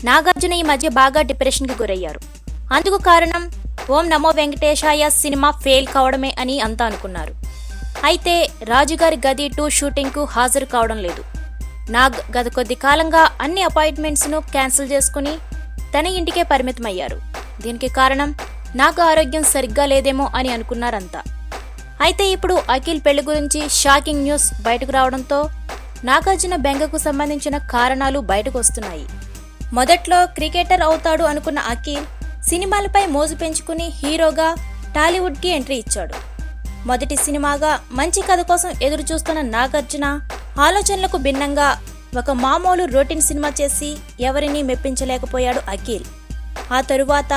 నాగార్జున ఈ మధ్య బాగా డిప్రెషన్కి గురయ్యారు. అందుకు కారణం ఓం నమో వెంకటేశాయ సినిమా ఫెయిల్ కావడమే అని అంతా అనుకున్నారు. అయితే రాజుగారి గది 2 షూటింగ్కు హాజరు కావడం లేదు. నాగ్ గత కొద్ది కాలంగా అన్ని అపాయింట్మెంట్స్ను క్యాన్సిల్ చేసుకుని తన ఇంటికే పరిమితమయ్యారు. దీనికి కారణం నాగ్ ఆరోగ్యం సరిగ్గా లేదేమో అని అనుకున్నారంతా. అయితే ఇప్పుడు అఖిల్ పెళ్లి గురించి షాకింగ్ న్యూస్ బయటకు రావడంతో నాగార్జున బెంగకు సంబంధించిన కారణాలు బయటకు వస్తున్నాయి. మొదట్లో క్రికెటర్ అవుతాడు అనుకున్న అఖిల్ సినిమాలపై మోజు పెంచుకుని హీరోగా టాలీవుడ్కి ఎంట్రీ ఇచ్చాడు. మొదటి సినిమాగా మంచి కథ కోసం ఎదురు చూస్తున్న నాగార్జున ఆలోచనలకు భిన్నంగా ఒక మామూలు రొటీన్ సినిమా చేసి ఎవరినీ మెప్పించలేకపోయాడు అఖిల్. ఆ తరువాత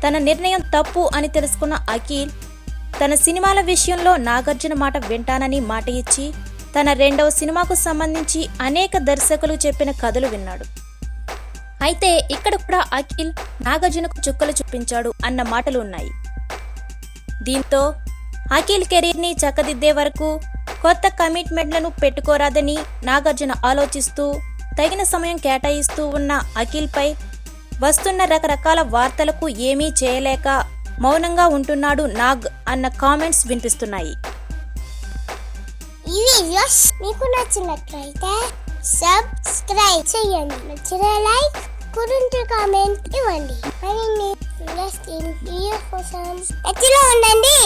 తన నిర్ణయం తప్పు అని తెలుసుకున్న అఖిల్ తన సినిమాల విషయంలో నాగార్జున మాట వింటానని మాట ఇచ్చి తన 2వ సినిమాకు సంబంధించి అనేక దర్శకులు చెప్పిన కథలు విన్నాడు. అయితే ఇక్కడ కూడా అఖిల్ నాగార్జునకు చుక్కలు చూపించాడు అన్న మాటలు ఉన్నాయి. దీంతో అఖిల్ కెరీర్ని చక్కదిద్దే వరకు కొత్త కమిట్మెంట్లను పెట్టుకోరాదని నాగార్జున ఆలోచిస్తూ తగిన సమయం కేటాయిస్తూ ఉన్న అఖిల్పై వస్తున్న రకరకాల వార్తలకు ఏమీ చేయలేక మౌనంగా ఉంటున్నాడు నాగ్ అన్న కామెంట్స్ వినిపిస్తున్నాయి. ఈ వీడియోస్ మీకు నచ్చినట్లయితే సబ్స్క్రైబ్ చేయండి, నచ్చిన లైక్ కురింటి కామెంట్ ఇవ్వండి. మరిన్ని ఇంట్రెస్టింగ్ వీడియోస్ కోసం టచ్లో ఉండండి.